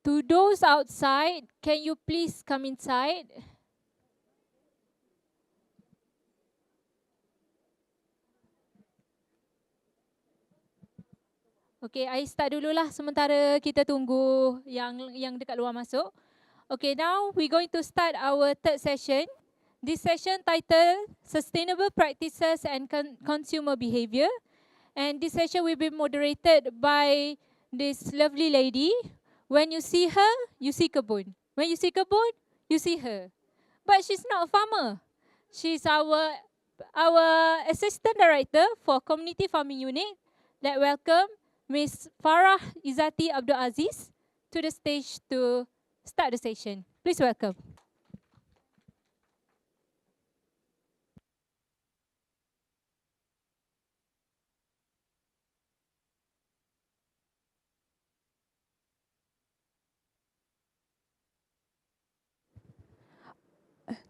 To those outside, can you please come inside? Okay, I start dululah sementara kita tunggu yang dekat luar masuk. Okay, now we're going to start our third session. This session titled Sustainable Practices and Consumer Behaviour. And this session will be moderated by this lovely lady. When you see her, you see kebun. When you see kebun, you see her. But she's not a farmer. She's our assistant director for Community Farming Unit. Let's welcome Miss Farah Ezzaty Abdull Aziz to the stage to start the session. Please welcome.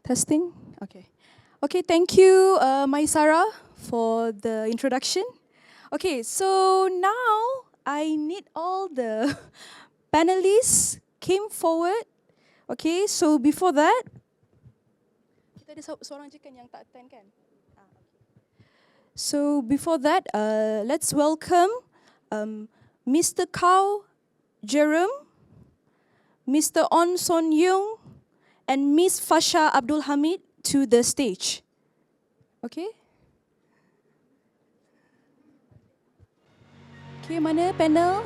Testing? Okay. Okay, thank you, my Sarah, for the introduction. Okay, so now I need all the panelists came forward. Okay, so before that, kita ada seorang je kan yang tak attend kan? So before that, let's welcome Mr. Khou, Jerome, Mr. On Son Yeong, and Miss Fasya Abdull Hamid to the stage. Okay? Okay, mana panel?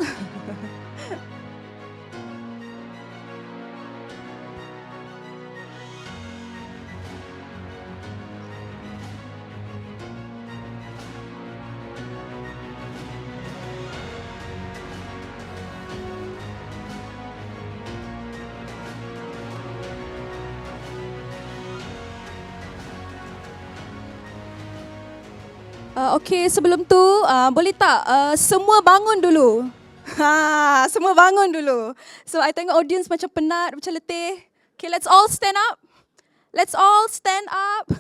Okay, sebelum tu boleh tak semua bangun dulu? Semua bangun dulu. So I tengok audience macam penat, macam letih. Okay, let's all stand up. Let's all stand up.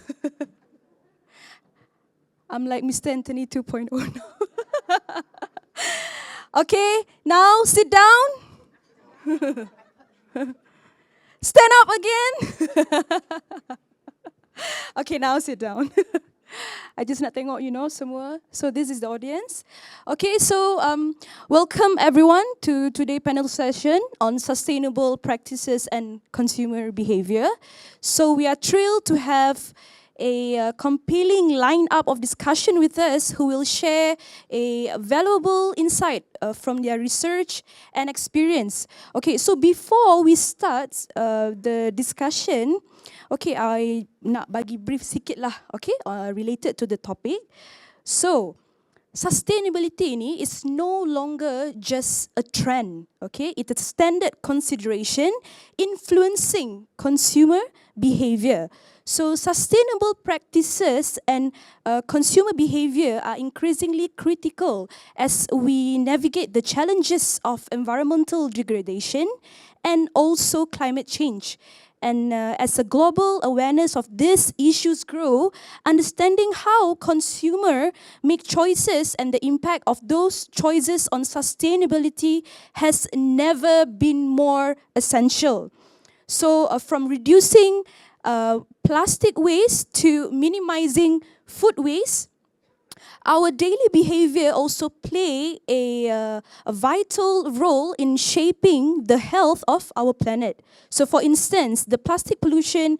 I'm like Mr. Anthony 2.0 now. Okay, now sit down. Stand up again. Okay, now sit down. I just nak tengok, semua. So this is the audience. Okay, so welcome everyone to today's panel session on sustainable practices and consumer behavior. So we are thrilled to have a compelling lineup of discussion with us who will share a valuable insight from their research and experience. Okay, so before we start the discussion, okay, I nak bagi brief sikit lah, okay, related to the topic. So, sustainability ini is no longer just a trend, okay? It's a standard consideration influencing consumer behavior. So, sustainable practices and consumer behavior are increasingly critical as we navigate the challenges of environmental degradation and also climate change. And as a global awareness of these issues grow, understanding how consumer make choices and the impact of those choices on sustainability has never been more essential. So from reducing plastic waste to minimizing food waste, our daily behavior also play a vital role in shaping the health of our planet. So for instance, the plastic pollution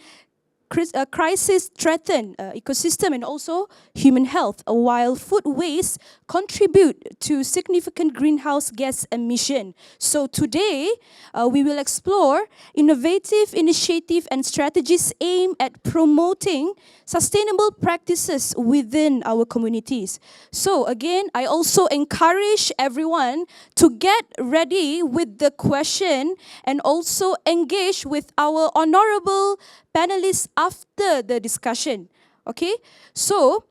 crisis threaten ecosystem and also human health, while food waste contribute to significant greenhouse gas emission. So today, we will explore innovative initiatives and strategies aimed at promoting sustainable practices within our communities. So again, I also encourage everyone to get ready with the question and also engage with our honorable panelists after the discussion. Okay, so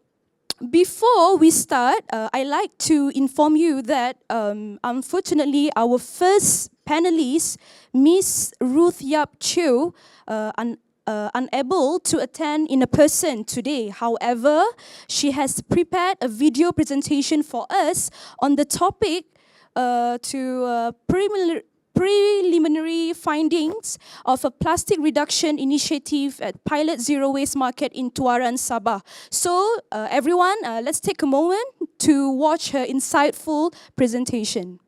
before we start, I like to inform you that unfortunately our first panelist, Miss Ruth Chee, unable to attend in person today. However, she has prepared a video presentation for us on the topic to preliminary findings of a plastic reduction initiative at Pilot Zero Waste Market in Tuaran, Sabah. So everyone, let's take a moment to watch her insightful presentation.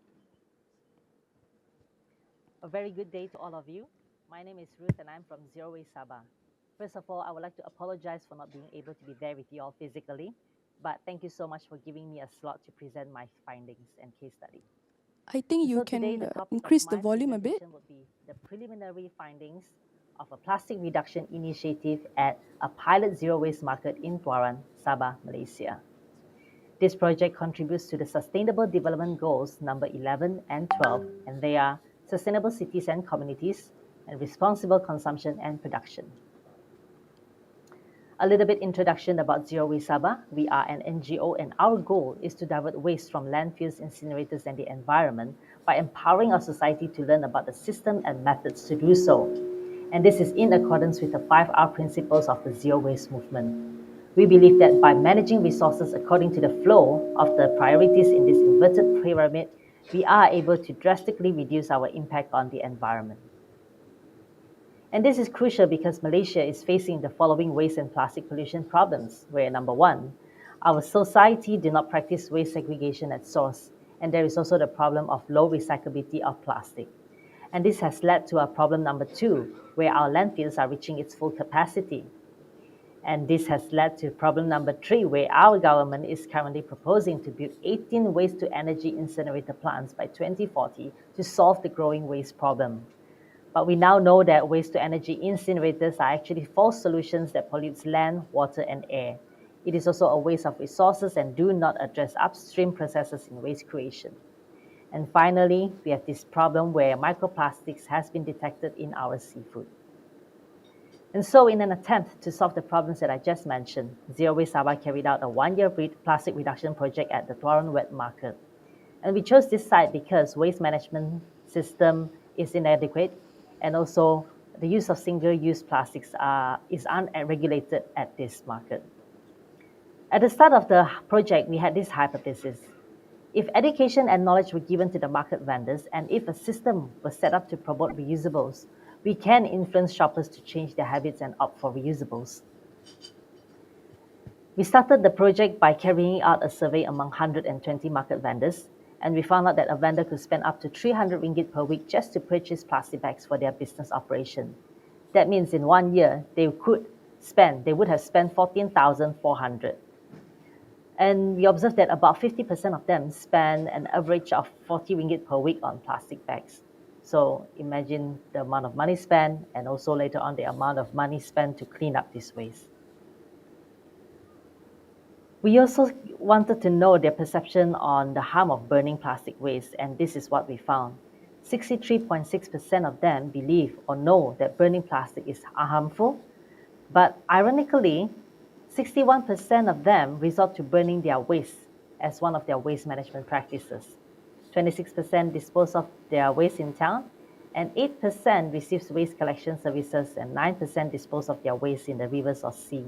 A very good day to all of you. My name is Ruth and I'm from Zero Waste Sabah. First of all, I would like to apologize for not being able to be there with you all physically, but thank you so much for giving me a slot to present my findings and case study. I think you Today, can the topic increase of the my volume a bit. presentation would be the preliminary findings of a plastic reduction initiative at a pilot zero waste market in Tuaran, Sabah, Malaysia. This project contributes to the Sustainable Development Goals number 11 and 12, and they are sustainable cities and communities, and responsible consumption and production. A little bit introduction about Zero Waste Sabah. We are an NGO and our goal is to divert waste from landfills, incinerators and the environment by empowering our society to learn about the system and methods to do so. And this is in accordance with the 5R principles of the Zero Waste movement. We believe that by managing resources according to the flow of the priorities in this inverted pyramid, we are able to drastically reduce our impact on the environment. And this is crucial because Malaysia is facing the following waste and plastic pollution problems, where number one, our society do not practice waste segregation at source, and there is also the problem of low recyclability of plastic. And this has led to a problem number two, where our landfills are reaching its full capacity. And this has led to problem number three, where our government is currently proposing to build 18 waste-to-energy incinerator plants by 2040 to solve the growing waste problem. But we now know that waste-to-energy incinerators are actually false solutions that pollute land, water, and air. It is also a waste of resources and do not address upstream processes in waste creation. And finally, we have this problem where microplastics has been detected in our seafood. And so in an attempt to solve the problems that I just mentioned, Zero Waste Sabah carried out a one-year plastic reduction project at the Tuaran Wet Market. And we chose this site because waste management system is inadequate, and also the use of single-use plastics is unregulated at this market. At the start of the project, we had this hypothesis. If education and knowledge were given to the market vendors, and if a system was set up to promote reusables, we can influence shoppers to change their habits and opt for reusables. We started the project by carrying out a survey among 120 market vendors, and we found out that a vendor could spend up to 300 ringgit per week just to purchase plastic bags for their business operation. That means in 1 year, they would have spent 14,400. And we observed that about 50% of them spend an average of 40 ringgit per week on plastic bags. So imagine the amount of money spent, and also later on the amount of money spent to clean up this waste. We also wanted to know their perception on the harm of burning plastic waste, and this is what we found. 63.6% of them believe or know that burning plastic is harmful, but ironically, 61% of them resort to burning their waste as one of their waste management practices. 26% dispose of their waste in town, and 8% receives waste collection services, and 9% dispose of their waste in the rivers or sea.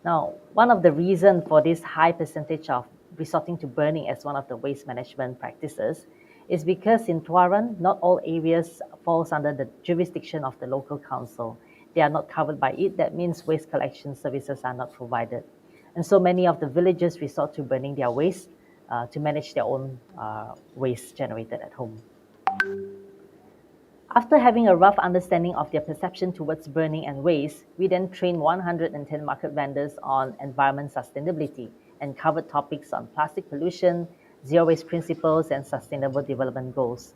Now, one of the reasons for this high percentage of resorting to burning as one of the waste management practices is because in Tuaran, not all areas falls under the jurisdiction of the local council. They are not covered by it. That means waste collection services are not provided. And so many of the villagers resort to burning their waste to manage their own waste generated at home. After having a rough understanding of their perception towards burning and waste, we then trained 110 market vendors on environment sustainability and covered topics on plastic pollution, zero waste principles, and sustainable development goals.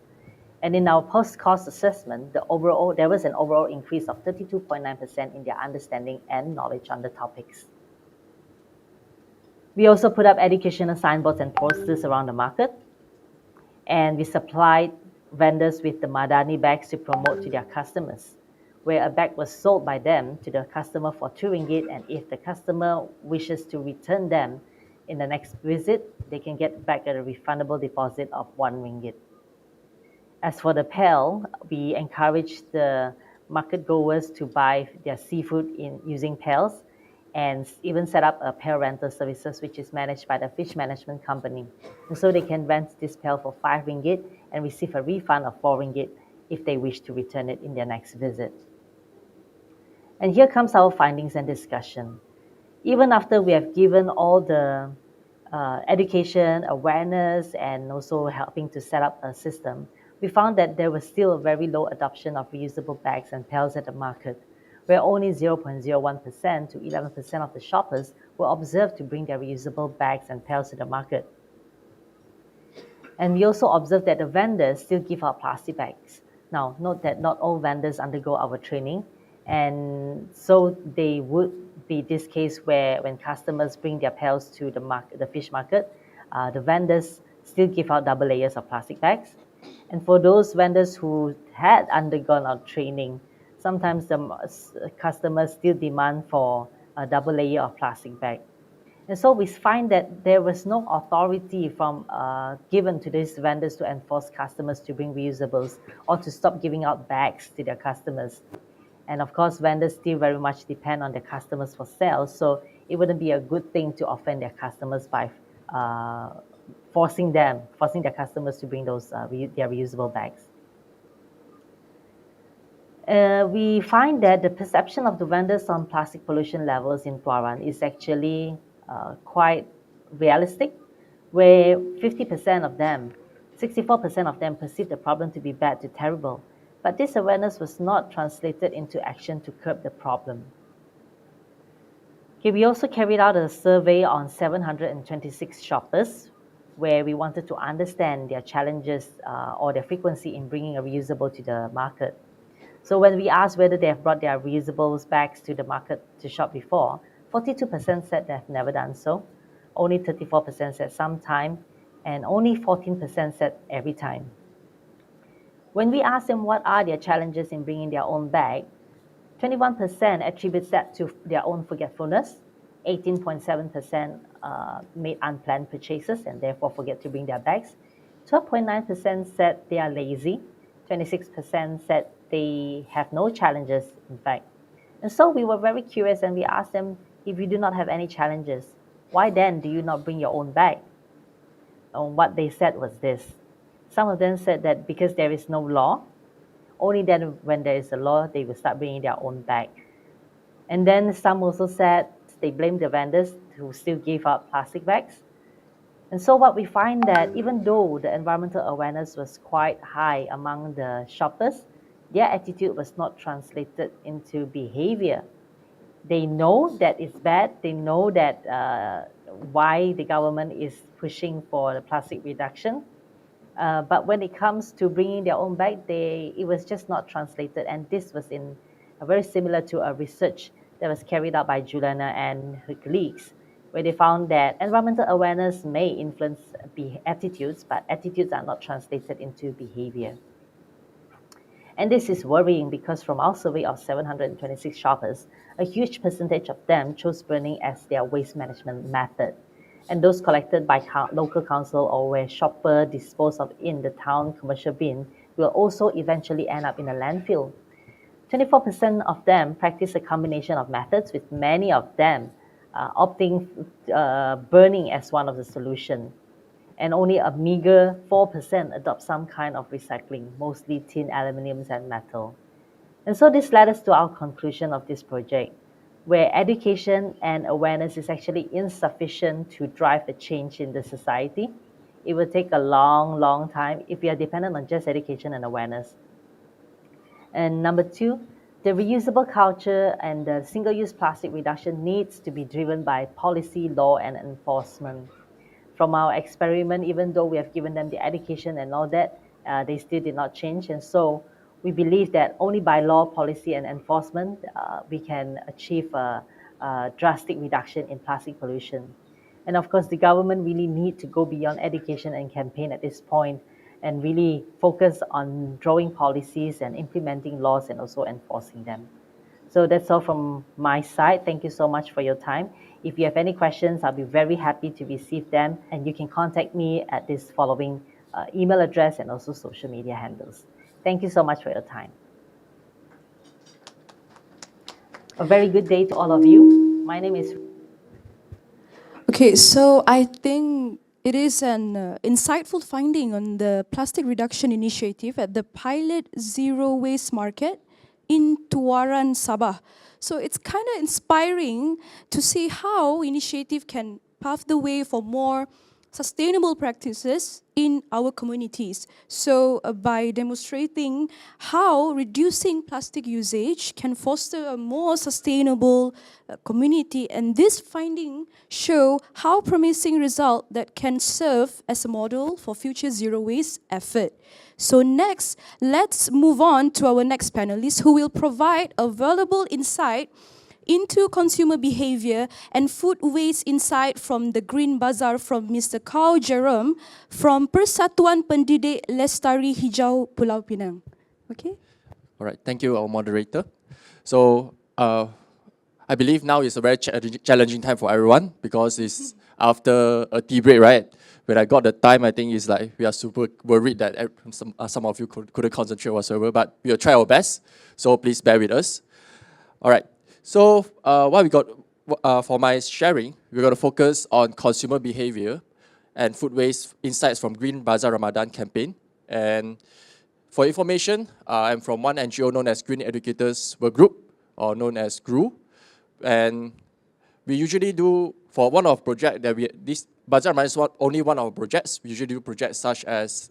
And in our post-cost assessment, there was an overall increase of 32.9% in their understanding and knowledge on the topics. We also put up educational signboards and posters around the market, and we supplied vendors with the Madani bags to promote to their customers, where a bag was sold by them to the customer for 2 ringgit, and if the customer wishes to return them in the next visit, they can get back a refundable deposit of 1 ringgit. As for the pail, we encourage the market goers to buy their seafood using pails, and even set up a pail rental services, which is managed by the fish management company. And so they can rent this pail for 5 ringgit and receive a refund of 4 ringgit if they wish to return it in their next visit. And here comes our findings and discussion. Even after we have given all the education, awareness, and also helping to set up a system, we found that there was still a very low adoption of reusable bags and pails at the market, where only 0.01% to 11% of the shoppers were observed to bring their reusable bags and pails to the market. And we also observed that the vendors still give out plastic bags. Now, note that not all vendors undergo our training, and so they would be this case where when customers bring their pails to the market, the fish market, the vendors still give out double layers of plastic bags. And for those vendors who had undergone our training, sometimes the customers still demand for a double layer of plastic bag. And so we find that there was no authority from given to these vendors to enforce customers to bring reusables or to stop giving out bags to their customers. And of course, vendors still very much depend on their customers for sales, so it wouldn't be a good thing to offend their customers by forcing their customers to bring those their reusable bags. We find that the perception of the vendors on plastic pollution levels in Tuaran is actually quite realistic, where 50% of them, 64% of them perceive the problem to be bad to terrible. But this awareness was not translated into action to curb the problem. Okay, we also carried out a survey on 726 shoppers, where we wanted to understand their challenges or their frequency in bringing a reusable to the market. So when we asked whether they have brought their reusables bags to the market to shop before, 42% said they have never done so, only 34% said sometime, and only 14% said every time. When we asked them what are their challenges in bringing their own bag, 21% attributes that to their own forgetfulness, 18.7% made unplanned purchases and therefore forget to bring their bags, 12.9% said they are lazy, 26% said they have no challenges, in fact. And so we were very curious and we asked them, if you do not have any challenges, why then do you not bring your own bag? And what they said was this. Some of them said that because there is no law, only then when there is a law, they will start bringing their own bag. And then some also said they blame the vendors who still give out plastic bags. And so what we find that even though the environmental awareness was quite high among the shoppers, their attitude was not translated into behavior. They know that it's bad. They know that why the government is pushing for the plastic reduction. But when it comes to bringing their own bag, it was just not translated. And this was very similar to a research that was carried out by Juliana and her colleagues, where they found that environmental awareness may influence attitudes, but attitudes are not translated into behavior. And this is worrying because from our survey of 726 shoppers, a huge percentage of them chose burning as their waste management method. And those collected by local council or where shopper dispose of in the town commercial bin will also eventually end up in a landfill. 24% of them practice a combination of methods, with many of them opting burning as one of the solutions. And only a meager 4% adopt some kind of recycling, mostly tin, aluminium, and metal. And so this led us to our conclusion of this project, where education and awareness is actually insufficient to drive the change in the society. It will take a long, long time if we are dependent on just education and awareness. And number two, the reusable culture and the single-use plastic reduction needs to be driven by policy, law, and enforcement. From our experiment, even though we have given them the education and all that, they still did not change. And so we believe that only by law, policy, and enforcement, we can achieve a drastic reduction in plastic pollution. And of course, the government really need to go beyond education and campaign at this point and really focus on drawing policies and implementing laws and also enforcing them. So that's all from my side. Thank you so much for your time. If you have any questions, I'll be very happy to receive them. And you can contact me at this following email address and also social media handles. Thank you so much for your time. A very good day to all of you. My name is... Okay, so I think it is an insightful finding on the plastic reduction initiative at the pilot zero waste market in Tuaran, Sabah. So it's kind of inspiring to see how initiative can pave the way for more sustainable practices in our communities. So by demonstrating how reducing plastic usage can foster a more sustainable community, and this finding show how promising result that can serve as a model for future zero waste effort. So next, let's move on to our next panelist who will provide a valuable insight into consumer behavior and food waste insight from the Green Bazaar from Mr. Khou Jerome from Persatuan Pendidik Lestari Hijau Pulau Pinang. Okay? All right, thank you, our moderator. So I believe now is a very challenging time for everyone because it's after a tea break, right? When I got the time, I think it's like we are super worried that some of you couldn't concentrate whatsoever, but we'll try our best. So please bear with us. All right. So what we got for my sharing, we're going to focus on consumer behavior and food waste insights from Green Bazaar Ramadan campaign. And for information, I'm from one NGO known as Green Educators Workgroup, or known as Khou. And we usually do, for one of project that this Bazaar Ramadan is only one of our projects. We usually do projects such as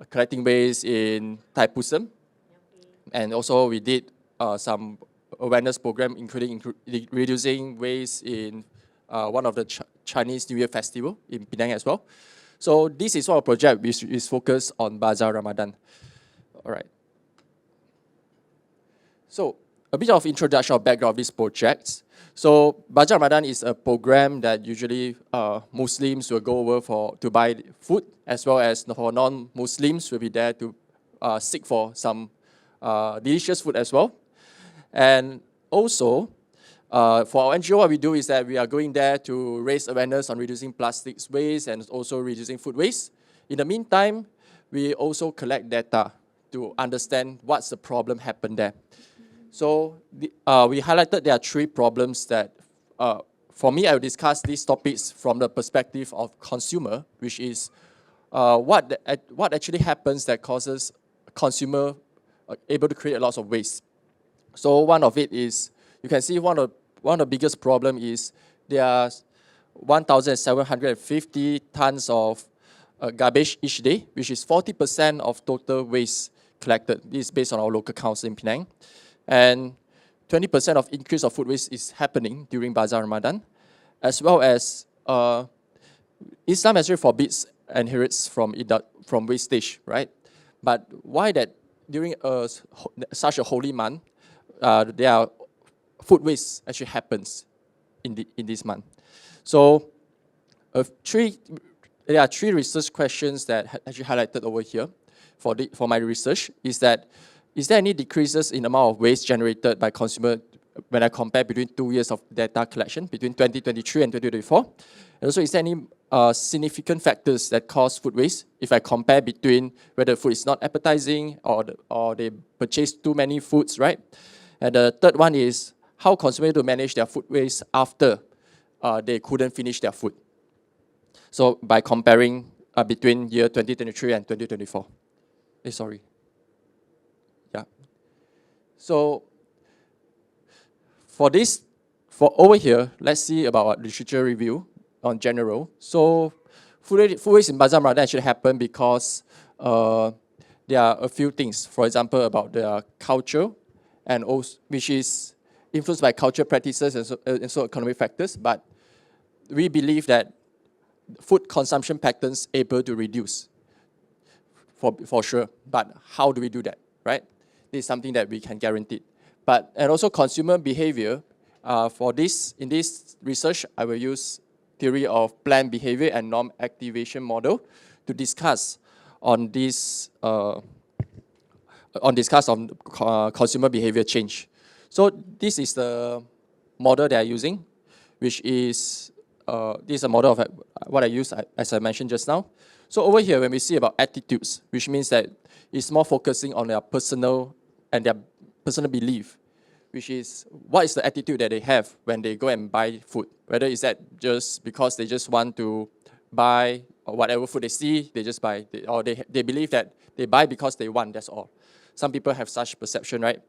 collecting waste in Thai Pusam. And also we did some awareness program, including reducing waste in one of the Chinese New Year festival in Pinang as well. So this is one project which is focused on Bazaar Ramadan. All right. So a bit of introduction or background of this project. So Bazaar Ramadan is a program that usually Muslims will go over to buy food, as well as for non-Muslims will be there to seek for some delicious food as well. And also, for our NGO, what we do is that we are going there to raise awareness on reducing plastics waste and also reducing food waste. In the meantime, we also collect data to understand what's the problem happened there. So we highlighted there are 3 problems that, for me, I will discuss these topics from the perspective of consumer, which is what actually happens that causes consumer able to create a lot of waste. So one of it is, you can see one of the biggest problem is there are 1,750 tons of garbage each day, which is 40% of total waste collected. This is based on our local council in Penang. And 20% of increase of food waste is happening during Bazaar Ramadan, as well as Islam actually forbids and inherits from wastage, right? But why that during such a holy month, there are food waste actually happens in this month. So there are 3 research questions that actually highlighted over here for my research. Is there any decreases in the amount of waste generated by consumer when I compare between 2 years of data collection, between 2023 and 2024? And also, is there any significant factors that cause food waste if I compare between whether food is not appetizing or they purchase too many foods, right? And the third one is how consumers to manage their food waste after they couldn't finish their food. So by comparing between year 2023 and 2024. Sorry. Yeah. So for over here, let's see about our literature review on general. So food waste in Bazaar Ramadan actually happened because there are a few things. For example, about the culture, and also, which is influenced by cultural practices and so economic factors. But we believe that food consumption patterns able to reduce for sure. But how do we do that, right? This is something that we can guarantee. And also consumer behavior. In this research, I will use theory of planned behavior and norm activation model to discuss on this. Consumer behavior change. So this is the model that I'm using, which is this is a model of what I use as I mentioned just now. So over here, when we see about attitudes, which means that it's more focusing on their personal belief, which is what is the attitude that they have when they go and buy food. Whether is that just because they just want to buy or whatever food they see, they just buy, or they believe that they buy because they want, that's all. Some people have such perception, right?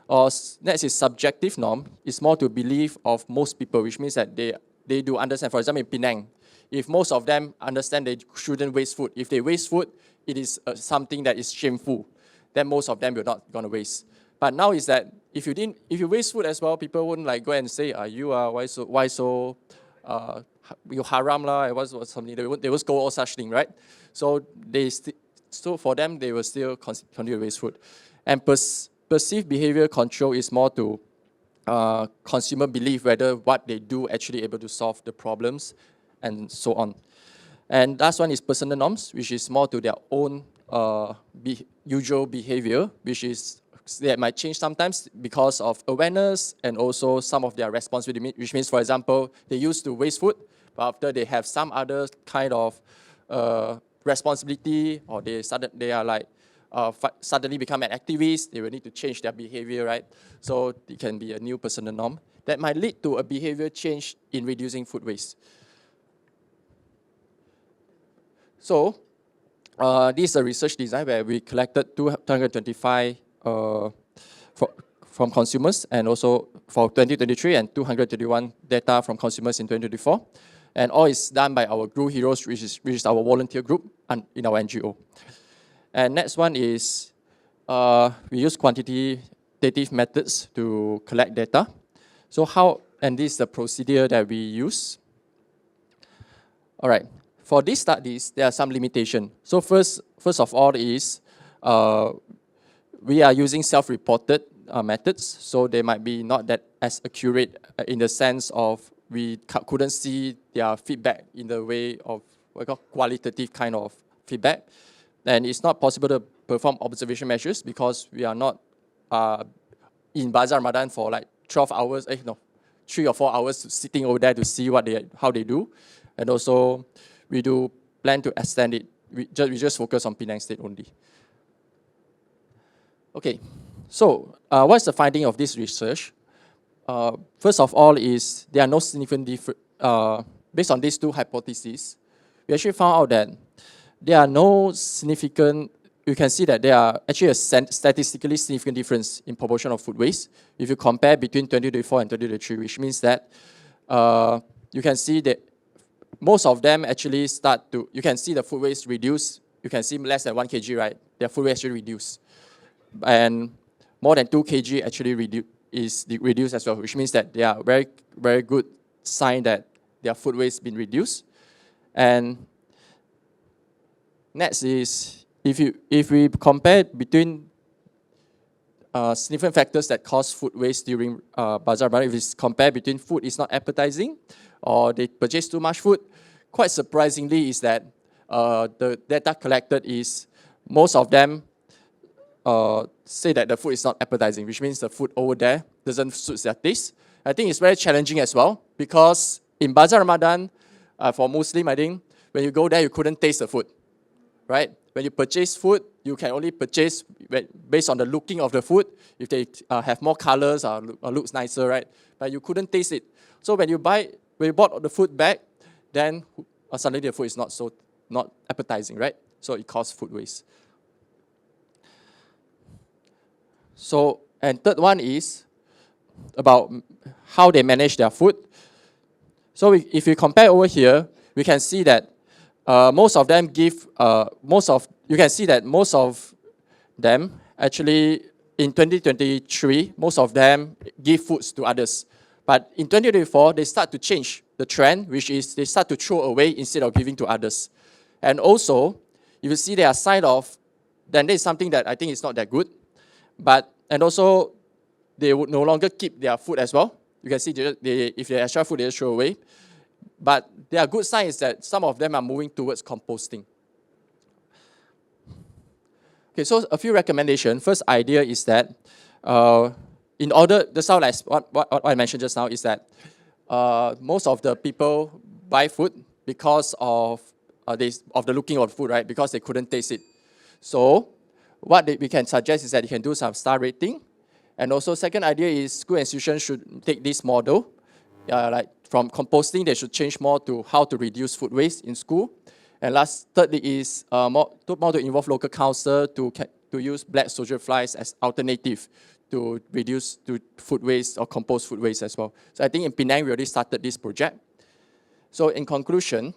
Or next is subjective norm. It's more to belief of most people, which means that they do understand. For example, in Penang, if most of them understand they shouldn't waste food, if they waste food, it is something that is shameful, then most of them will not gonna waste. But now is that if you waste food as well, people wouldn't like go and say, why so you haram lah, what's something, they will go all such thing, right? So so for them, they will still continue to waste food. And perceived behavior control is more to consumer belief whether what they do actually able to solve the problems and so on. And last one is personal norms, which is more to their own usual behavior, which is that might change sometimes because of awareness and also some of their responsibility, which means, for example, they used to waste food, but after they have some other kind of responsibility, or they are like suddenly become an activist, they will need to change their behavior, right? So it can be a new personal norm that might lead to a behavior change in reducing food waste. So this is a research design where we collected 225 from consumers, and also for 2023 and 231 data from consumers in 2024. And all is done by our Grow Heroes, which is our volunteer group in our NGO. And next one is we use quantitative methods to collect data. So and this is the procedure that we use. All right, for these studies, there are some limitations. So first of all is we are using self-reported methods, so they might be not that as accurate in the sense of we couldn't see their feedback in the way of what we call qualitative kind of feedback. And it's not possible to perform observation measures because we are not in Bazaar Ramadan for like 12 hours, 3 or 4 hours sitting over there to see how they do. And also, we do plan to extend it. We just focus on Penang State only. Okay, so what's the finding of this research? First of all is there are no significant based on these two hypotheses, we actually found out that there are no significant, you can see that there are actually a statistically significant difference in proportion of food waste if you compare between 2024 and 2023, which means that you can see that most of them actually you can see the food waste reduce. You can see less than 1 kg, right? Their food waste actually reduce. And more than 2 kg actually is reduced as well, which means that they are very, very good sign that their food waste been reduced. And next is, if we compare between significant factors that cause food waste during Bazaar Ramadan, if it's compared between food is not appetizing or they purchase too much food, quite surprisingly is that the data collected is most of them say that the food is not appetizing, which means the food over there doesn't suit their taste. I think it's very challenging as well because in Bazaar Ramadan, for Muslim, I think when you go there, you couldn't taste the food, right? When you purchase food, you can only purchase based on the looking of the food, if they have more colors or looks nicer, right? But you couldn't taste it. So when you bought the food back, then suddenly the food is not appetizing, right? So it causes food waste. So, and third one is about how they manage their food. So if you compare over here, we can see that most of them you can see that most of them actually in 2023, most of them give foods to others. But in 2024, they start to change the trend, which is they start to throw away instead of giving to others. And also, if you see there are signs of, then there is something that I think is not that good. And also, they would no longer keep their food as well. You can see if they extra food, they just throw away. But there are good signs that some of them are moving towards composting. Okay, so a few recommendations. First idea is that in order, just like what I mentioned just now, is that most of the people buy food because of the looking of food, right? Because they couldn't taste it. So what we can suggest is that you can do some star rating, And also second idea is school institutions should take this model, like from composting, they should change more to how to reduce food waste in school. And thirdly is more to involve local council to use black soldier flies as alternative to reduce food waste or compost food waste as well. So I think in Penang, we already started this project. So in conclusion,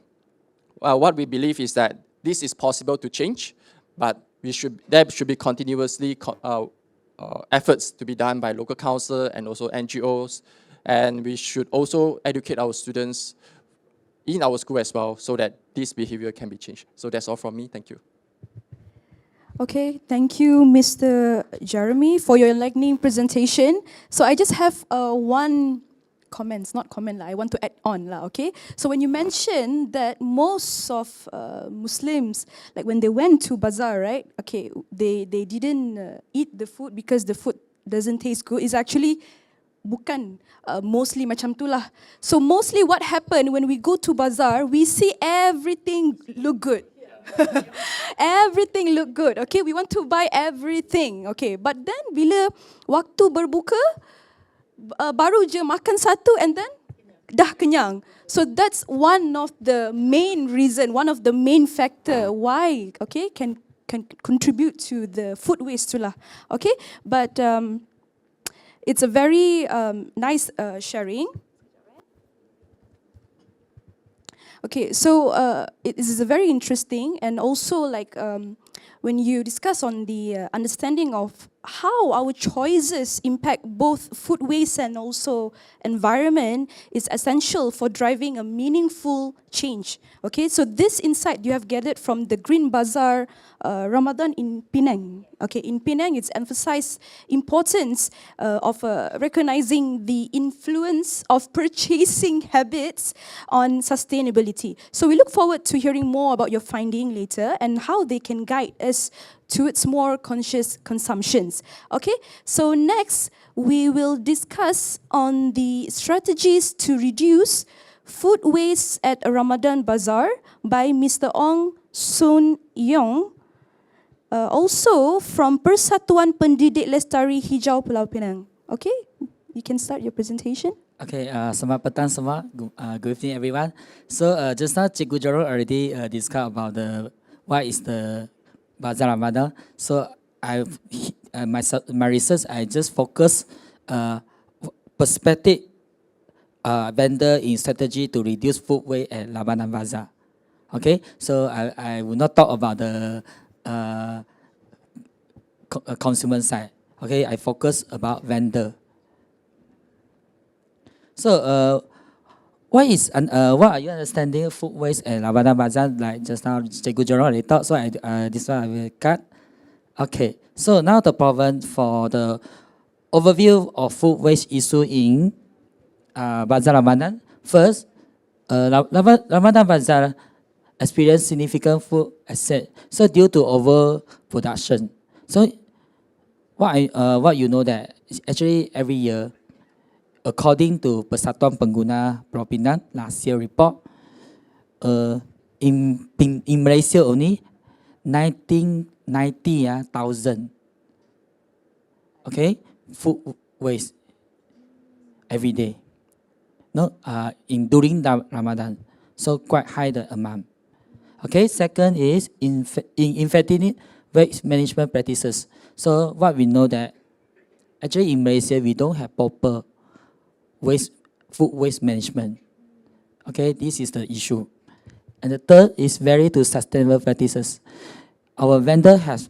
what we believe is that this is possible to change, but there should be continuously efforts to be done by local council and also NGOs. And we should also educate our students in our school as well so that this behavior can be changed. So that's all from me. Thank you. Okay, thank you, Mr. Jeremy, for your enlightening presentation. So I just have one comments, not comment I want to add on okay? So when you mentioned that most of Muslims, like when they went to Bazaar, right? Okay, they didn't eat the food because the food doesn't taste good. It's actually bukan mostly macam tu lah. So mostly what happened when we go to Bazaar, we see everything look good. Everything look good. Okay, we want to buy everything. Okay, but then bila waktu berbuka, baru je makan satu and then dah kenyang. So that's one of the main reason, one of the main factor why, okay, can contribute to the food waste tu lah. Okay, but it's a very nice sharing. Okay, so it is very interesting, and also like when you discuss on the understanding of how our choices impact both food waste and also environment is essential for driving a meaningful change. Okay, so this insight you have gathered from the Green Bazaar Ramadan in Pinang. Okay, in Pinang, it's emphasized importance of recognizing the influence of purchasing habits on sustainability. So we look forward to hearing more about your finding later and how they can guide us towards more conscious consumptions. Okay, so next we will discuss on the strategies to reduce food waste at a Ramadan Bazaar by Mr. Ong Soon Yeong, also from Persatuan Pendidik Lestari Hijau Pulau Pinang. Okay, you can start your presentation. Okay, selamat petang semua. Good evening, everyone. So just now, Cikgu Jerome already discussed about what is the Bazaar Ramadan. So my research, I just focus perspective vendor in strategy to reduce food waste at Ramadan Bazaar. Okay, so I will not talk about the consumer side. Okay, I focus about vendor. So what are you understanding food waste at Ramadan Bazaar? Like just now, Cikgu Jerome already talked, so this one I will cut. Okay, so now the problem for the overview of food waste issue in Bazaar Ramadan. First, Ramadan Bazaar experienced significant food asset. So due to overproduction. So what you know that actually every year, according to Persatuan Pengguna Pulau Pinang last year report, in Malaysia only 1990,000 okay food waste every day. No, during the Ramadan, so quite high the amount. Okay, second is ineffective waste management practices. So what we know that actually in Malaysia we don't have proper food waste management. Okay, this is the issue. And the third is very to sustainable practices. Our vendor has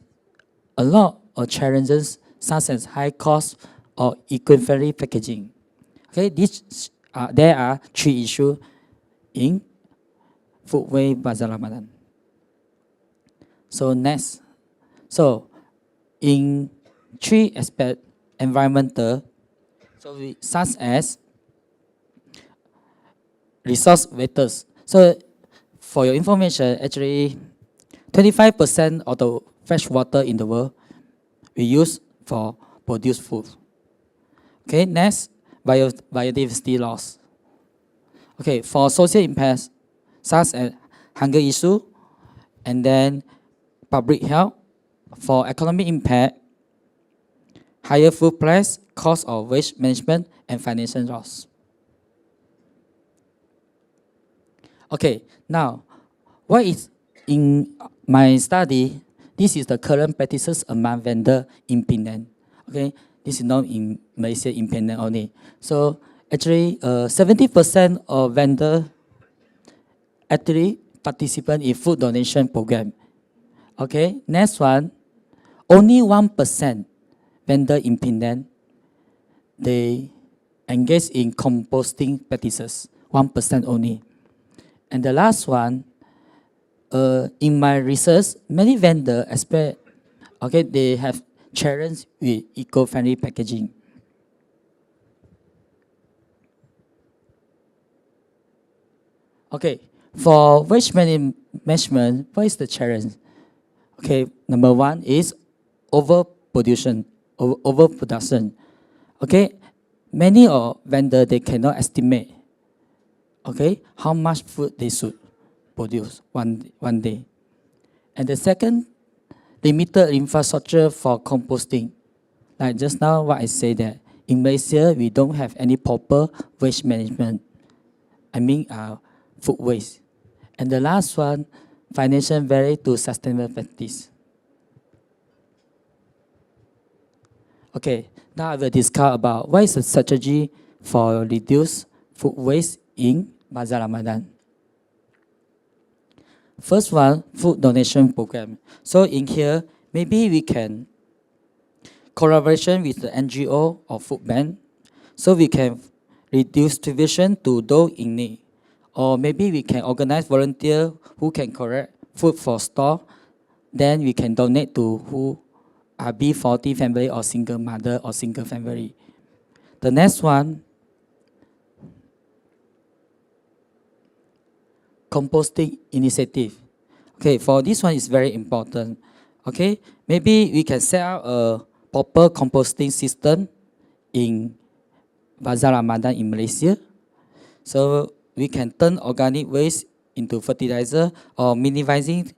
a lot of challenges such as high cost or eco-friendly packaging. Okay, there are 3 issues in food waste Bazaar Ramadan. So next, so in 3 aspects, environmental, so such as resource waste. So for your information, actually 25% of the fresh water in the world we use for produce food. Okay, next, biodiversity loss. Okay, for social impacts such as hunger issue, and then public health. For economic impact, higher food price, cost of waste management, and financial loss. Okay, now, what is in my study? This is the current practices among vendor in Penang. Okay, this is not in Malaysia, in Penang only. So actually, 70% of vendor actually participate in food donation program. Okay, next one, only 1% vendor in Penang, they engage in composting practices, 1% only. And the last one, in my research, many vendors expect, okay, they have challenge with eco-friendly packaging. Okay, for waste management, what is the challenge? Okay, number one is overproduction. Okay, many of vendors, they cannot estimate, okay, how much food they should produce one day. And the second, limited infrastructure for composting. Like just now what I say that in Malaysia, we don't have any proper waste management. I mean food waste. And the last one, financial barrier to sustainable practice. Okay, now I will discuss about what is the strategy for reduce food waste in Bazaar Ramadan. First one, food donation program. So in here, maybe we can collaboration with the NGO or food bank, so we can reduce distribution to those in need. Or maybe we can organize volunteers who can collect food for store, then we can donate to who are B40 family or single mother or single family. The next one, composting initiative. Okay, for this one is very important. Okay, maybe we can set up a proper composting system in Bazaar Ramadan in Malaysia. So we can turn organic waste into fertilizer or minimizing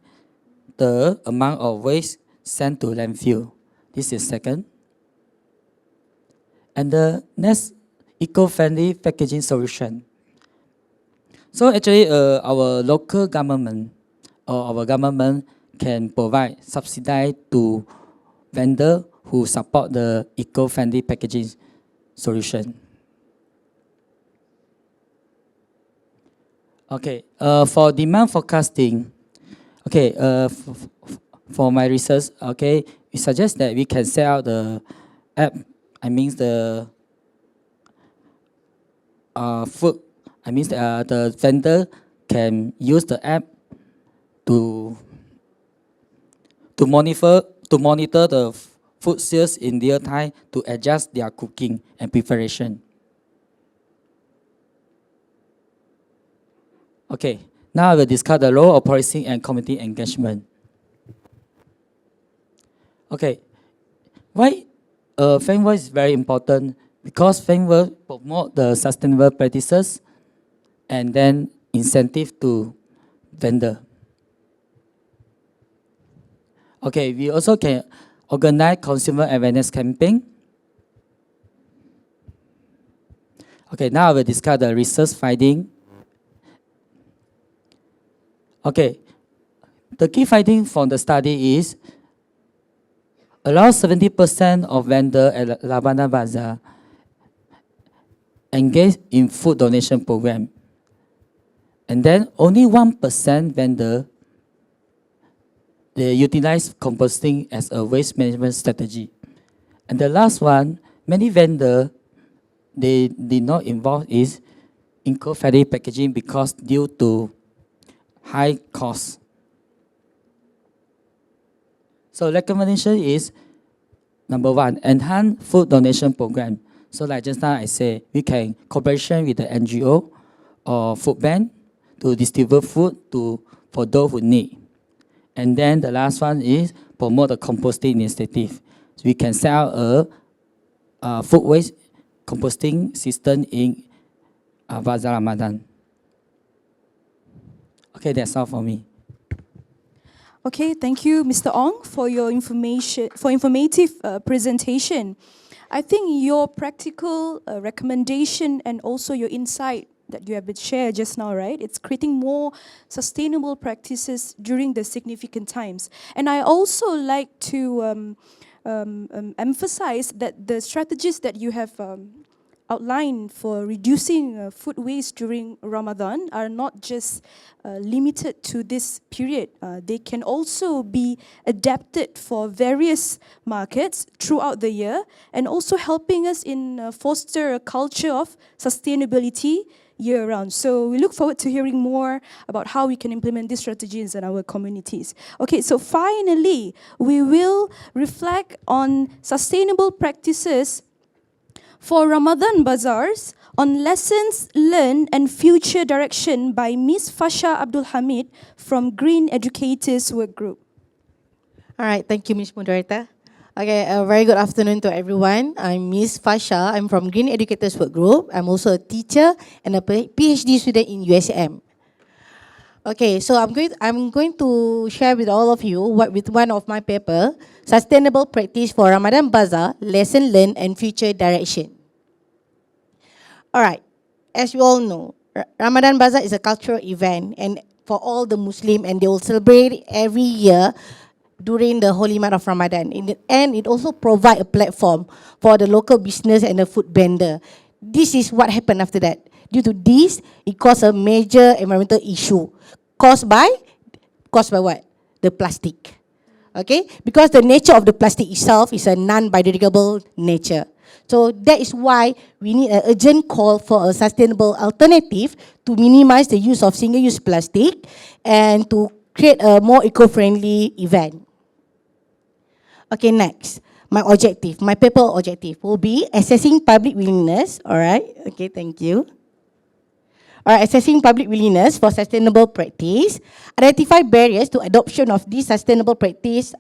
the amount of waste sent to landfill. This is second. And the next, eco-friendly packaging solution. So actually, our local government or our government can provide subsidy to vendor who support the eco-friendly packaging solution. Okay, for demand forecasting, okay, for my research, okay, we suggest that we can set out the app. I mean the food. I mean the vendor can use the app to monitor the food sales in real time to adjust their cooking and preparation. Okay, now I will discuss the role of policing and community engagement. Okay, why framework is very important? Because framework promote the sustainable practices and then incentive to vendor. Okay, we also can organize consumer awareness campaign. Okay, now I will discuss the research finding. Okay, the key finding from the study is around 70% of vendors at Ramadan Bazaar engage in food donation program. And then only 1% vendor, they utilize composting as a waste management strategy. And the last one, many vendors, they did not involve is eco-friendly packaging because due to high cost. So recommendation is, number one, enhance food donation program. So like just now I say, we can cooperation with the NGO or food bank to distribute food for those who need. And then the last one is promote the composting initiative. So we can set out a food waste composting system in Bazaar Ramadan. Okay, that's all for me. Okay, thank you, Mr. Ong, for your informative presentation. I think your practical recommendation and also your insight that you have been shared just now, right? It's creating more sustainable practices during the significant times. And I also like to emphasize that the strategies that you have outlined for reducing food waste during Ramadan are not just limited to this period. They can also be adapted for various markets throughout the year and also helping us in foster a culture of sustainability year-round. So we look forward to hearing more about how we can implement these strategies in our communities. Okay, so finally, we will reflect on sustainable practices for Ramadan Bazaars on lessons learned and future direction by Miss Fasya Abdull Hamid from Green Educators Workgroup. All right, thank you, Ms. Moderator. Okay, a very good afternoon to everyone. I'm Miss Fasya. I'm from Green Educators Workgroup. I'm also a teacher and a PhD student in USM. Okay, so I'm going to share with all of you with one of my paper, Sustainable Practice for Ramadan Bazaar, Lesson Learned and Future Direction. All right, as you all know, Ramadan Bazaar is a cultural event and for all the Muslim, and they will celebrate every year during the holy month of Ramadan. And it also provides a platform for the local business and the food vendor. This is what happened after that. Due to this, it caused a major environmental issue. Caused by what? The plastic. Okay? Because the nature of the plastic itself is a non-biodegradable nature. So that is why we need an urgent call for a sustainable alternative to minimize the use of single-use plastic and to create a more eco-friendly event. Okay, next. My paper objective will be assessing public willingness. All right, okay, thank you. All right, assessing public willingness for sustainable practice, identify barriers to adoption of this sustainable practice,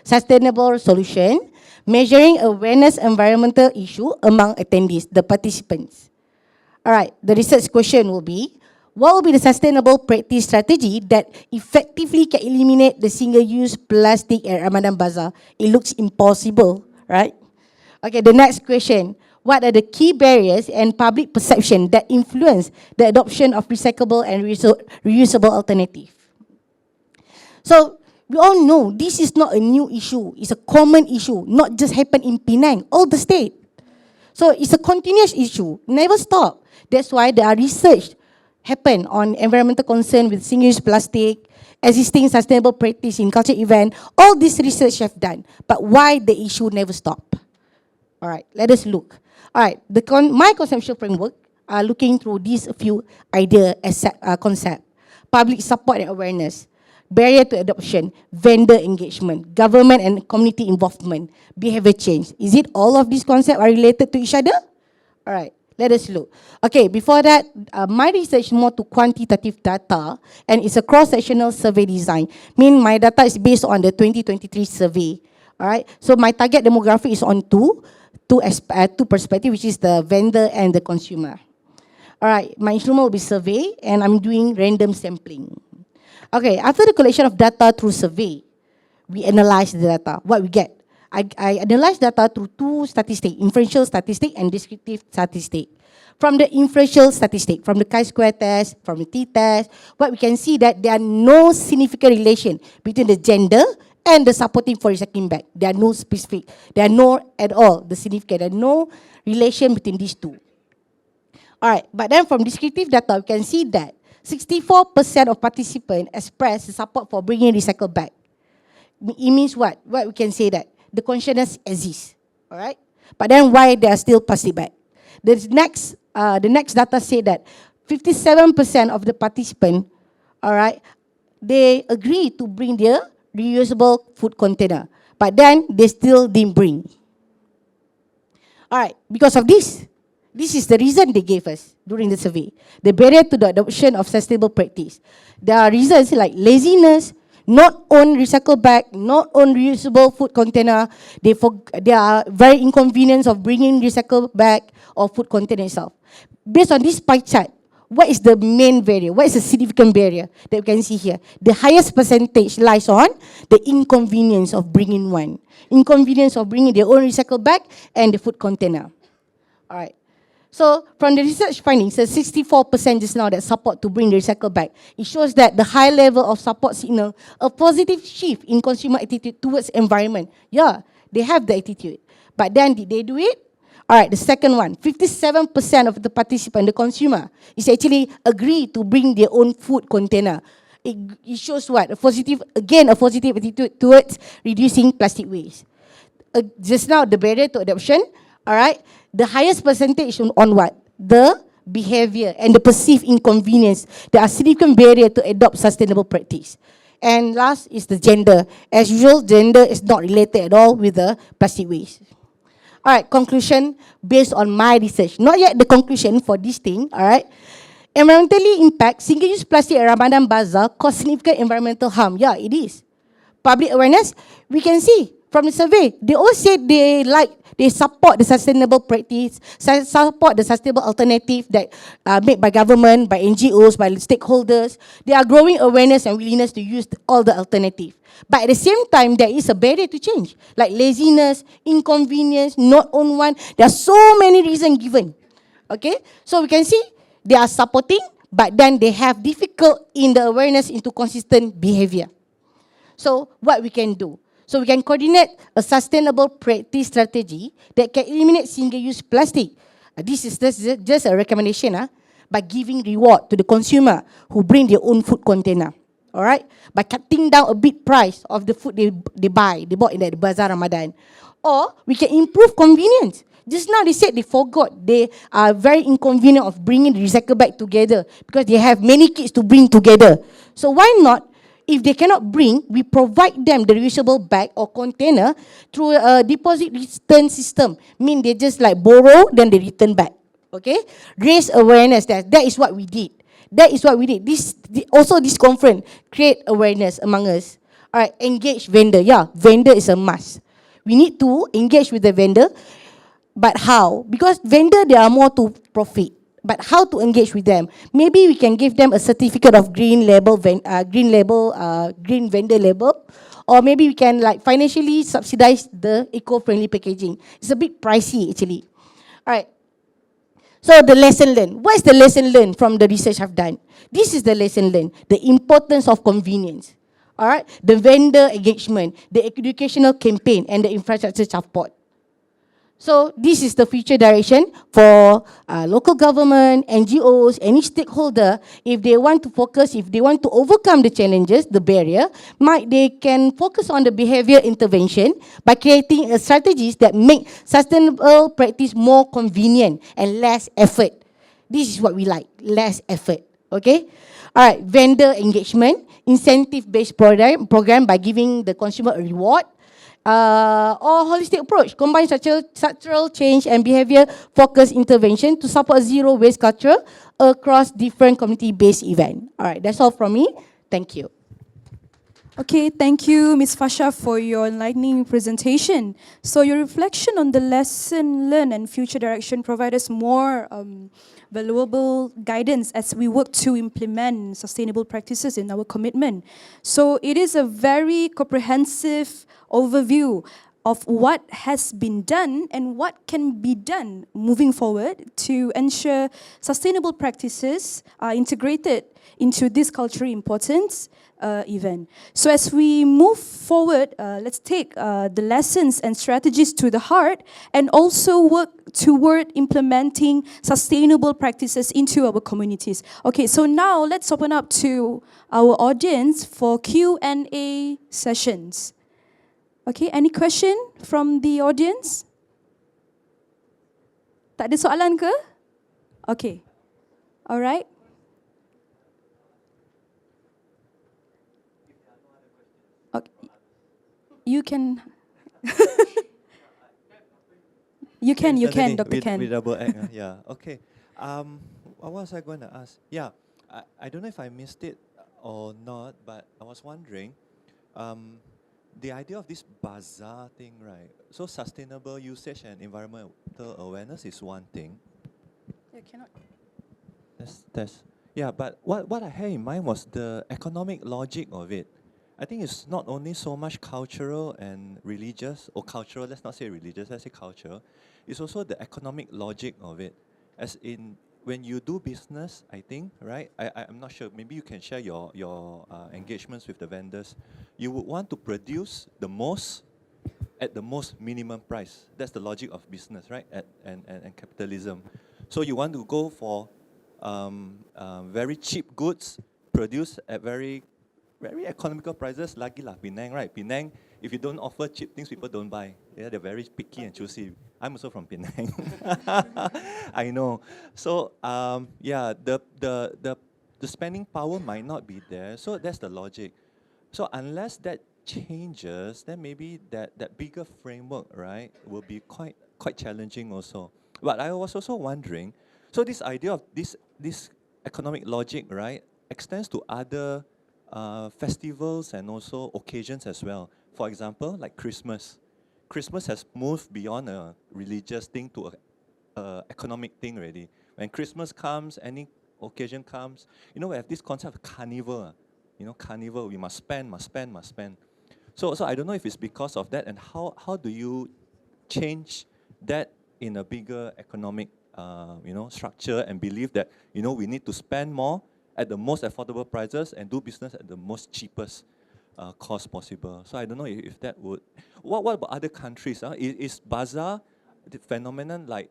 sustainable solution, measuring awareness environmental issue among attendees, the participants. All right, the research question will be, what will be the sustainable practice strategy that effectively can eliminate the single-use plastic at Ramadan Bazaar? It looks impossible, right? Okay, the next question. What are the key barriers and public perception that influence the adoption of recyclable and reusable alternative? So, we all know this is not a new issue. It's a common issue, not just happen in Penang, all the state. So, it's a continuous issue, never stop. That's why there are research happen on environmental concern with single-use plastic, existing sustainable practice in culture event. All this research have done, but why the issue never stop? All right, let us look. All right, my conceptual framework are looking through these few concept: public support and awareness, barrier to adoption, vendor engagement, government and community involvement, behavior change. Is it all of these concepts are related to each other? All right. Let us look. Okay, before that, my research is more to quantitative data, and it's a cross-sectional survey design. My data is based on the 2023 survey. All right, so my target demographic is on two perspectives, which is the vendor and the consumer. All right, my instrument will be survey, and I'm doing random sampling. Okay, after the collection of data through survey, we analyze the data. What we get? I analyze data through two statistics, inferential statistic and descriptive statistic. From the inferential statistic, from the chi-square test, from the t-test, what we can see that there are no significant relation between the gender and the supporting for recycling bag. There are no specific, there are no at all the significant, there are no relation between these two. Alright, but then from descriptive data, we can see that 64% of participants express support for bringing recycled bag. It means what? What we can say that? The consciousness exists, all right? But then why there are still plastic bag? The next data say that 57% of the participants, all right, they agree to bring their reusable food container, but then they still didn't bring. All right, because of this is the reason they gave us during the survey. The barrier to the adoption of sustainable practice. There are reasons like laziness, not own recycled bag, not own reusable food container. They are very inconvenience of bringing recycled bag or food container itself. Based on this pie chart, what is the main barrier? What is the significant barrier that we can see here? The highest percentage lies on the inconvenience of bringing one. Inconvenience of bringing their own recycle bag and the food container. All right. So from the research findings, the 64% just now that support to bring the recycle bag. It shows that the high level of support signal a positive shift in consumer attitude towards environment. Yeah, they have the attitude. But then did they do it? All right, the second one, 57% of the participant, the consumer, is actually agree to bring their own food container. It shows what? A positive attitude towards reducing plastic waste. Just now, the barrier to adoption, all right, the highest percentage on what? The behavior and the perceived inconvenience. There are significant barrier to adopt sustainable practice. And last is the gender. As usual, gender is not related at all with the plastic waste. All right, conclusion based on my research. Not yet the conclusion for this thing, all right. Environmentally impact, single-use plastic at Ramadan Bazaar cause significant environmental harm. Yeah, it is. Public awareness, we can see from the survey, they all said they support the sustainable practice, support the sustainable alternative that made by government, by NGOs, by stakeholders. They are growing awareness and willingness to use all the alternative. But at the same time, there is a barrier to change, like laziness, inconvenience, not own one. There are so many reasons given. Okay, so we can see they are supporting, but then they have difficult in the awareness into consistent behavior. So what we can do? So we can coordinate a sustainable practice strategy that can eliminate single-use plastic. This is just a recommendation by giving reward to the consumer who bring their own food container. All right, by cutting down a bit price of the food they bought in the Bazaar Ramadan. Or we can improve convenience. Just now they said they forgot they are very inconvenient of bringing the recycle bag together because they have many kids to bring together. So why not, if they cannot bring, we provide them the reusable bag or container through a deposit return system. Mean they just like borrow, then they return back. Okay? Raise awareness. That is what we did. That is what we did. This conference create awareness among us. All right, engage vendor. Yeah, vendor is a must. We need to engage with the vendor. But how? Because vendor, they are more to profit. But how to engage with them? Maybe we can give them a certificate of green vendor label, or maybe we can like financially subsidize the eco-friendly packaging. It's a bit pricey actually. All right. So the lesson learned. What is the lesson learned from the research I've done? This is the lesson learned. The importance of convenience. All right. The vendor engagement, the educational campaign, and the infrastructure support. So this is the future direction for local government, NGOs, any stakeholder. If they want to focus, if they want to overcome the challenges, the barrier, they can focus on the behavior intervention by creating strategies that make sustainable practice more convenient and less effort. This is what we like, less effort. Okay? All right, vendor engagement, incentive-based program by giving the consumer a reward. Or holistic approach, combine structural change and behavior-focused intervention to support zero waste culture across different community-based events. All right, that's all from me. Thank you. Okay, thank you, Ms. Fasya, for your enlightening presentation. So your reflection on the lesson learned and future direction provide us more valuable guidance as we work to implement sustainable practices in our commitment. So it is a very comprehensive overview of what has been done and what can be done moving forward to ensure sustainable practices are integrated into this culturally important event. So as we move forward, let's take the lessons and strategies to the heart and also work toward implementing sustainable practices into our communities. Okay, so now let's open up to our audience for Q&A sessions. Okay, any question from the audience? Tak ada soalan ke? Okay, alright. Okay. You can. you can, Dr. Ken. We double act, yeah. Okay. What was I going to ask? Yeah, I don't know if I missed it or not, but I was wondering, the idea of this bazaar thing, right? So sustainable usage and environmental awareness is one thing. Yeah, cannot. That's yeah, but what I had in mind was the economic logic of it. I think it's not only so much cultural and religious, or cultural, let's not say religious, let's say cultural. It's also the economic logic of it. As in, when you do business, I think, right? I'm not sure, maybe you can share your engagements with the vendors. You would want to produce the most at the most minimum price. That's the logic of business, right? And capitalism. So you want to go for very cheap goods produced at very economical prices. Lagi lah, Penang, right? Penang, if you don't offer cheap things, people don't buy. Yeah, they're very picky and choosy. I'm also from Penang. I know. So yeah, the spending power might not be there. So that's the logic. So unless that changes, then maybe that bigger framework, right, will be quite challenging also. But I was also wondering, so this idea of this economic logic, right, extends to other festivals and also occasions as well. For example, like Christmas. Christmas has moved beyond a religious thing to a economic thing already. When Christmas comes, any occasion comes, you know, we have this concept of carnival. You know, carnival, we must spend. So I don't know if it's because of that, and how do you change that in a bigger economic structure and believe that, you know, we need to spend more at the most affordable prices and do business at the most cheapest cost possible. So I don't know if that would. What about other countries? Is Bazaar the phenomenon like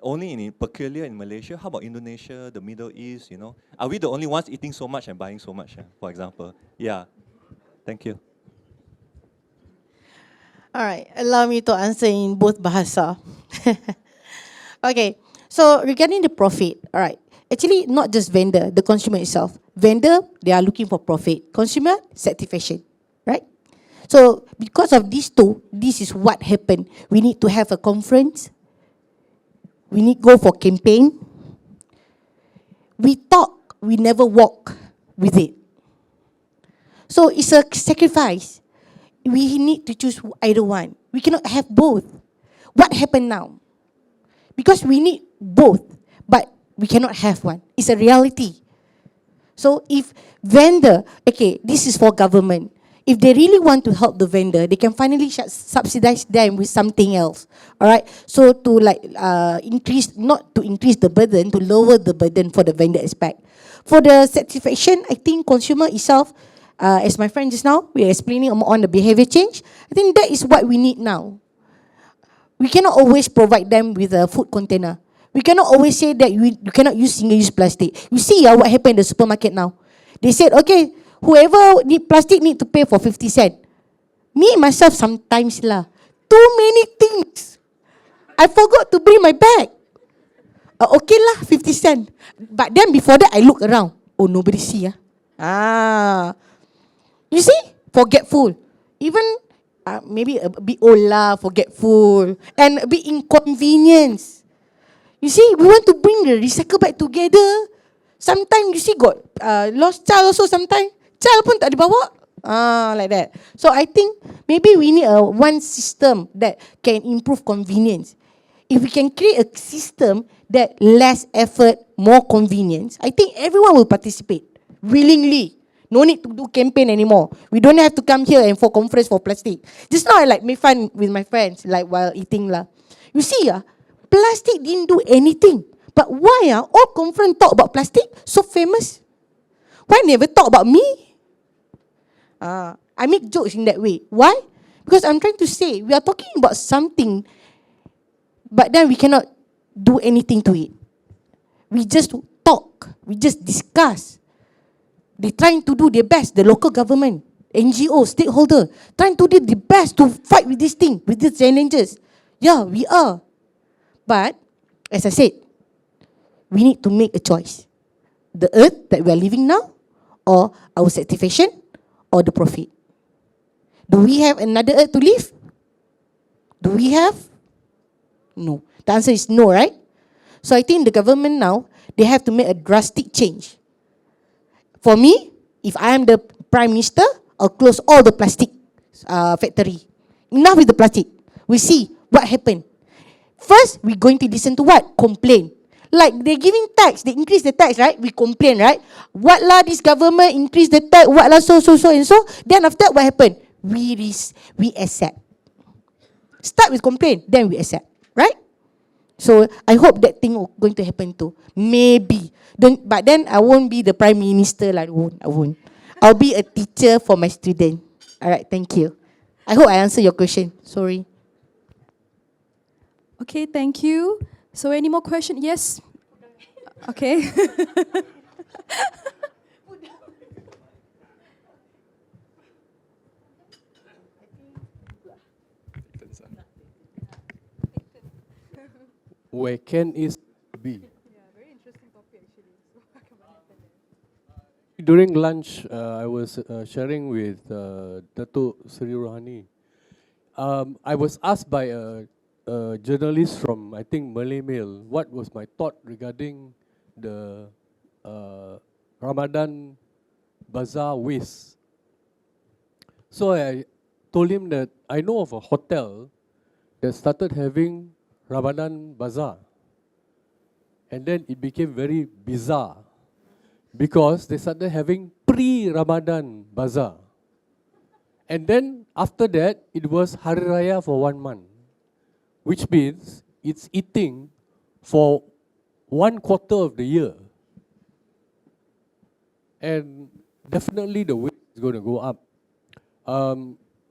only peculiar in Malaysia? How about Indonesia, the Middle East? You know, are we the only ones eating so much and buying so much? For example, yeah. Thank you. All right, allow me to answer in both bahasa. Okay, so regarding the profit, all right, actually not just vendor, the consumer itself. Vendor, they are looking for profit. Consumer, satisfaction, right? So because of these two, this is what happened. We need to have a conference. We need go for campaign. We talk, we never walk with it. So it's a sacrifice. We need to choose either one. We cannot have both. What happened now? Because we need both, but we cannot have one. It's a reality. So if vendor, okay, this is for government. If they really want to help the vendor, they can finally subsidize them with something else. All right. So to increase, not to increase the burden, to lower the burden for the vendor aspect. For the satisfaction, I think consumer itself, as my friend just now, we are explaining on the behavior change. I think that is what we need now. We cannot always provide them with a food container. We cannot always say that you cannot use single-use plastic. You see what happened in the supermarket now. They said, okay, whoever need plastic need to pay for 50 cents. Me, myself, sometimes lah. Too many things. I forgot to bring my bag. Okay lah, 50 cents. But then before that, I look around. Oh, nobody see. You see? Forgetful. Even maybe a bit old lah, forgetful. And a bit inconvenience. You see, we want to bring the recycle bag together. Sometimes you see got lost child also sometimes. Child pun tak dibawa. Like that. So I think maybe we need one system that can improve convenience. If we can create a system that less effort, more convenience, I think everyone will participate willingly. No need to do campaign anymore. We don't have to come here and for conference for plastic. Just now I make fun with my friends like while eating lah. You see plastic didn't do anything. But why all conference talk about plastic so famous? Why never talk about me? I make jokes in that way. Why? Because I'm trying to say we are talking about something, but then we cannot do anything to it. We just talk. We just discuss. They're trying to do their best, the local government, NGO, stakeholder, trying to do the best to fight with this thing, with these challenges. Yeah, we are. But, as I said, we need to make a choice. The earth that we are living now, or our satisfaction, or the profit. Do we have another earth to live? Do we have? No. The answer is no, right? So I think the government now, they have to make a drastic change. For me, if I am the Prime Minister, I'll close all the plastic factory. Enough with the plastic. We see what happened. First, we're going to listen to what? Complain. Like they're giving tax, they increase the tax, right? We complain, right? What lah this government increase the tax, what lah so and so. Then after that, what happened? We accept. Start with complain, then we accept, right? So I hope that thing going to happen too. Maybe. But then I won't be the prime minister lah. I won't. I'll be a teacher for my student. All right, thank you. I hope I answer your question. Sorry. Okay, thank you. So any more questions? Yes? Okay. Where can is be? During lunch, I was sharing with Datuk Seri Rohani. I was asked by a journalist from, I think, Malay Mail, what was my thought regarding the Ramadan Bazaar waste. So I told him that I know of a hotel that started having Ramadan Bazaar. And then it became very bizarre because they started having pre-Ramadan Bazaar. And then after that, it was Hari Raya for 1 month, which means it's eating for 1/4 of the year. And definitely the weight is going to go up.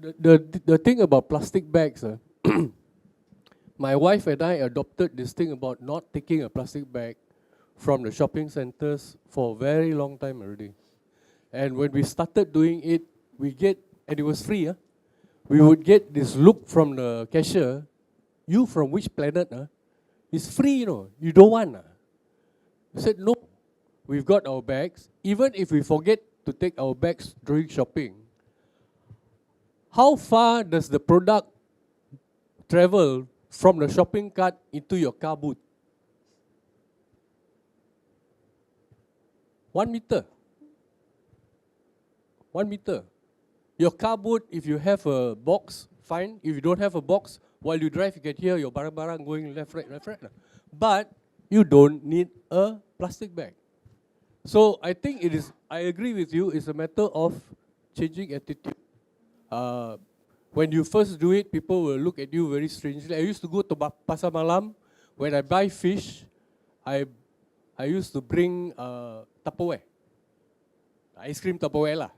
The thing about plastic bags, my wife and I adopted this thing about not taking a plastic bag from the shopping centers for a very long time already. And when we started doing it, and it was free, we would get this look from the cashier, you from which planet? It's free, you don't want. We said, no, we've got our bags. Even if we forget to take our bags during shopping, how far does the product travel from the shopping cart into your car boot? 1 meter. 1 meter. Your car boot, if you have a box, fine. If you don't have a box, while you drive, you can hear your barang-barang going left, right. But you don't need a plastic bag. So I think I agree with you, it's a matter of changing attitude. When you first do it, people will look at you very strangely. I used to go to Pasar Malam. When I buy fish, I used to bring Tupperware. Ice cream Tupperware lah.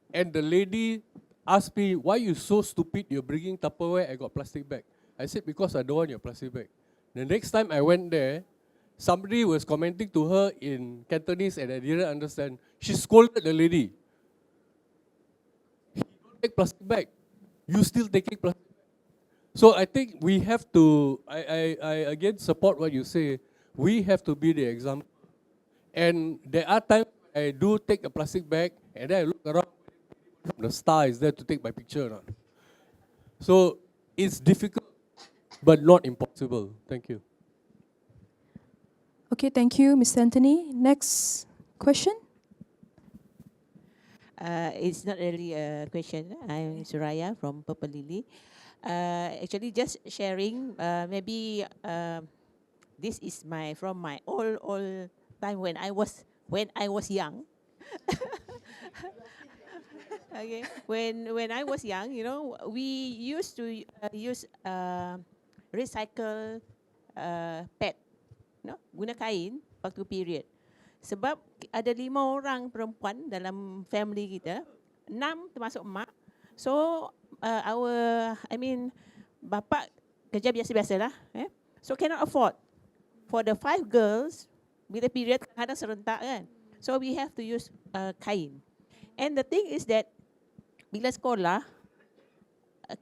And the lady asked me, why you so stupid, you're bringing Tupperware, I got plastic bag. I said, because I don't want your plastic bag. The next time I went there, somebody was commenting to her in Cantonese and I didn't understand. She scolded the lady. He don't take plastic bag. You still taking plastic bag. So I think we have to, I again support what you say. We have to be the example. And there are times I do take a plastic bag and then I look around, the star is there to take my picture. So it's difficult, but not impossible. Thank you. Okay, thank you, Mr. Anthony. Next question. It's not really a question. I'm Suraya from Purple Lily. Actually, just sharing. Maybe this is from my old time when I was young. Okay, when I was young, we used to use recycle pad, guna kain waktu period. Sebab ada 5 orang perempuan dalam family kita, 6 termasuk mak. So bapa kerja biasa-biasalah. So cannot afford. For the 5 girls, bila period kadang serentak kan. So we have to use kain. And the thing is that bila sekolah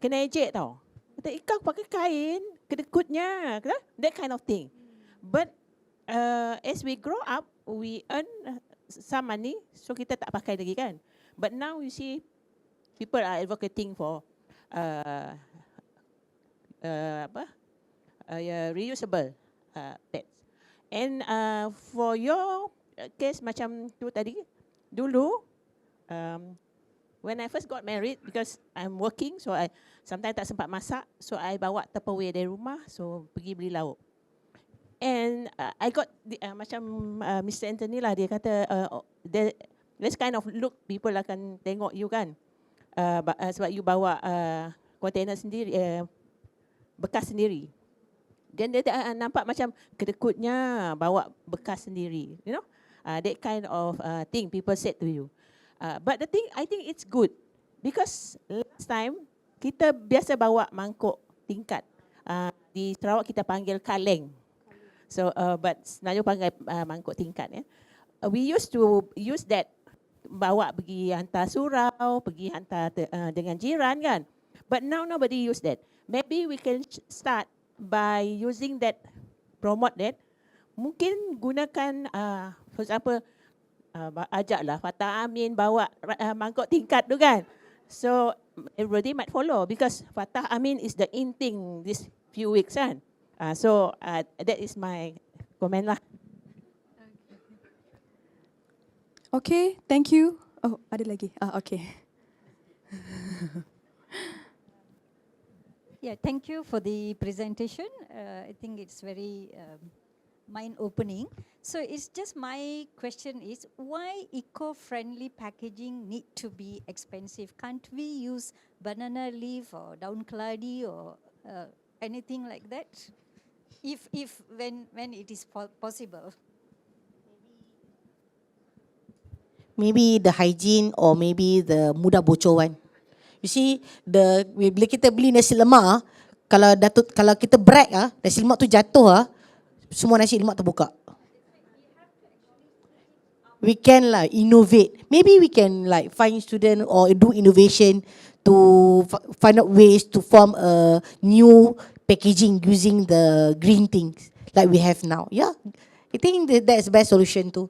kena ejek tau. Kata kau pakai kain, kedekutnya, that kind of thing. But as we grow up, we earn some money, so kita tak pakai lagi kan. But now you see, people are advocating for reusable pads. And for your case macam tu tadi, dulu, when I first got married, because I'm working, so I sometimes tak sempat masak, so I bawa Tupperware dari rumah, so pergi beli lauk. And I got macam Mr. Anthony lah, dia kata this kind of look people akan tengok you kan, sebab you bawa container sendiri, bekas sendiri. Dan dia nampak macam kedekutnya bawa bekas sendiri, you know, that kind of thing people said to you. But the thing, I think it's good because last time kita biasa bawa mangkuk tingkat. Di Sarawak kita panggil kaleng. So, but Melayu panggil mangkuk tingkat. We used to use that, bawa pergi hantar surau, pergi hantar dengan jiran kan. But now nobody use that. Maybe we can start by using that, promote that. Mungkin gunakan, for example, ajaklah Fatah Amin bawa mangkuk tingkat tu kan. So everybody might follow because Fatah Amin is the in thing this few weeks kan. So that is my comment lah. Okay, thank you. Oh, ada lagi. Okay. Yeah, thank you for the presentation. I think it's very mind-opening. So it's just my question is, why eco-friendly packaging need to be expensive? Can't we use banana leaf or down cladi or anything like that? When it is possible. Maybe the hygiene or maybe the mudah bocor one. You see, bila kita beli nasi lemak, kalau kita break nasi lemak tu jatuh semua nasi lemak terbuka. We can innovate. Maybe we can find student or do innovation to find out ways to form a new packaging using the green things like we have now. Yeah, I think that's the best solution too.